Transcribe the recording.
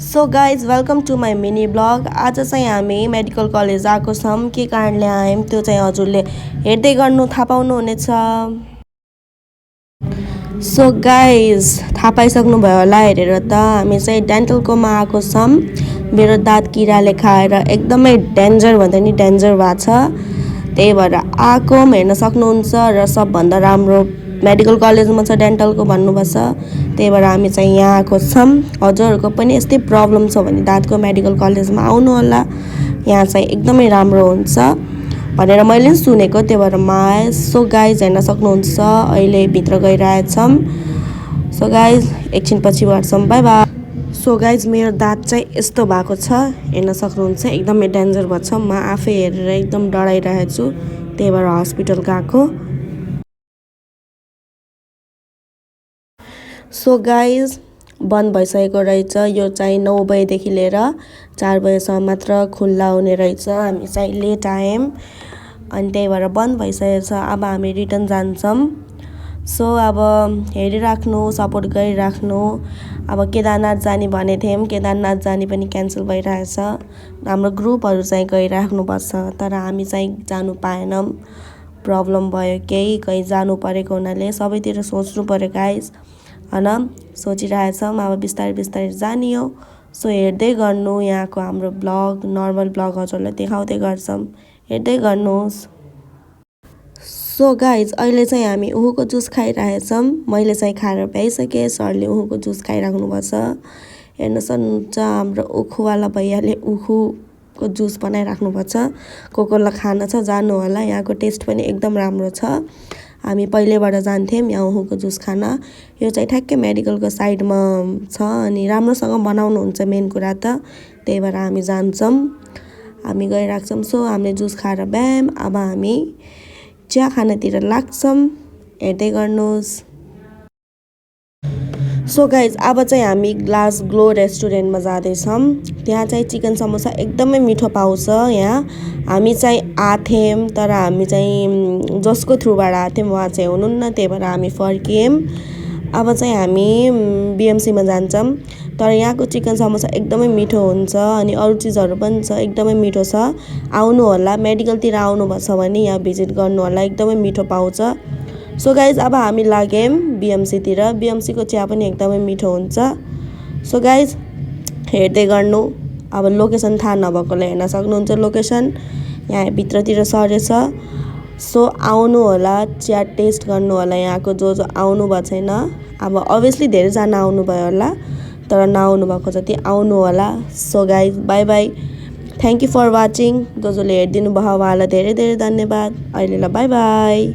So guys welcome to my mini blog. आज चाहिँ हामी मेडिकल कलेज आएको छौँ। के कारणले आयौँ त्यो चाहिँ हजुरले हेर्दै गर्नु थाहा पाउनुहुनेछ। सो गाइज थाहा पाइसक्नुभयो होला हेरेर त हामी चाहिँ डेन्टलकोमा आएको छौँ। मेरो दाँत किराले खाएर एकदमै डेन्जर भन्दा नि डेन्जर भएको छ, त्यही भएर आएको हेर्न सक्नुहुन्छ। र सबभन्दा राम्रो मेडिकल कलेजमा छ डेन्टलको भन्नुभएको छ, त्यही भएर हामी चाहिँ यहाँ आएको छौँ। हजुरहरूको पनि यस्तै प्रब्लम छ भने दाँतको मेडिकल कलेजमा आउनु होला, यहाँ चाहिँ एकदमै राम्रो हुन्छ भनेर मैले पनि सुनेको, त्यही भएर म आएँ। सो गाइज हेर्न सक्नुहुन्छ अहिले भित्र गइरहेछौँ। सो गाइज एकछिनपछि भेट्छौँ, बाई बाई। सो गाइज मेरो दाँत चाहिँ यस्तो भएको छ, हेर्न सक्नुहुन्छ एकदमै डेन्जर भएको छ। म आफै हेरेर एकदम डराइरहेको छु, त्यही भएर हस्पिटल गएको। सो गाइज बन्द भइसकेको रहेछ, यो चाहिँ 9 बजेदेखि लिएर 4 बजेसम्म मात्र खुल्ला हुने रहेछ। हामी चाहिँ लेट आयौँ अनि त्यही भएर बन्द भइसकेको छ। अब हामी रिटर्न जान्छौँ। सो अब हेरिराख्नु, सपोर्ट गरिराख्नु। अब केदारनाथ जाने भनेको थियौँ, केदारनाथ जाने पनि क्यान्सल भइरहेछ। हाम्रो ग्रुपहरू चाहिँ गइराख्नुपर्छ, तर हामी चाहिँ जानु पाएनौँ, प्रब्लम भयो केही, कहीँ जानु परेको हुनाले सबैतिर सोच्नु पऱ्यो गाइज होइन। सोचिरहेछौँ अब बिस्तारै बिस्तारै जाने हो। सो हेर्दै गर्नु यहाँको हाम्रो ब्लग, नर्मल ब्लग हजुरलाई देखाउँदै गर्छौँ, हेर्दै गर्नुहोस्। सो गाइज अहिले चाहिँ हामी उखुको जुस खाइरहेछौँ। मैले चाहिँ खाएर भ्याइसकेँ, सरले उखुको जुस खाइराख्नु भएको छ। हेर्न सक्नुहुन्छ हाम्रो उखुवाला भैयाले उखुको जुस बनाइराख्नु भएको छ। कोही खाना छ जानु होला, यहाँको टेस्ट पनि एकदम राम्रो छ। हामी पहिल्यैबाट जान्थ्यौँ यहाँ उखुको जुस खान। यो चाहिँ ठ्याक्कै मेडिकलको साइडमा छ अनि राम्रोसँग बनाउनुहुन्छ मेन कुरा त, त्यही भएर हामी जान्छौँ, हामी गइराख्छौँ। सो हामीले जुस खाएर भ्यायौँ, अब हामी चिया खानातिर लाग्छौँ, हेर्दै गर्नुहोस्। सो गाइज अब चाहिँ हामी ग्लास ग्लो रेस्टुरेन्टमा जाँदैछौँ। त्यहाँ चाहिँ चिकन समोसा एकदमै मिठो पाउँछ। यहाँ हामी चाहिँ आथ्यौँ, तर हामी चाहिँ जसको थ्रुबाट आथ्यौँ उहाँ चाहिँ हुनुहुन्न, त्यही भएर हामी फर्कियौँ। अब चाहिँ हामी बिएमसीमा जान्छौँ, तर यहाँको चिकन समोसा एकदमै मिठो हुन्छ अनि अरू चिजहरू पनि छ, एकदमै मिठो छ। आउनु होला, मेडिकलतिर आउनुभएको छ भने यहाँ भिजिट गर्नु होला, एकदमै मिठो पाउँछ। सो गाइज अब हामी लाग्यौँ बिएमसीतिर, बिएमसीको चिया पनि एकदमै मिठो हुन्छ। सो गाइज हेर्दै गर्नु, अब लोकेसन थाहा नभएकोले हेर्न सक्नुहुन्छ लोकेसन यहाँ भित्रतिर सरेछ। सो आउनु होला, चिया टेस्ट गर्नु होला यहाँको जो आउनु भएको छैन। अब अभियसली धेरैजना आउनुभयो होला, तर नआउनु भएको जति आउनु होला। So guys bye bye, thank you for watching. जसले हेरिदिनु भयो उहाँलाई धेरै धेरै धन्यवाद। अहिलेलाई बाई बाई।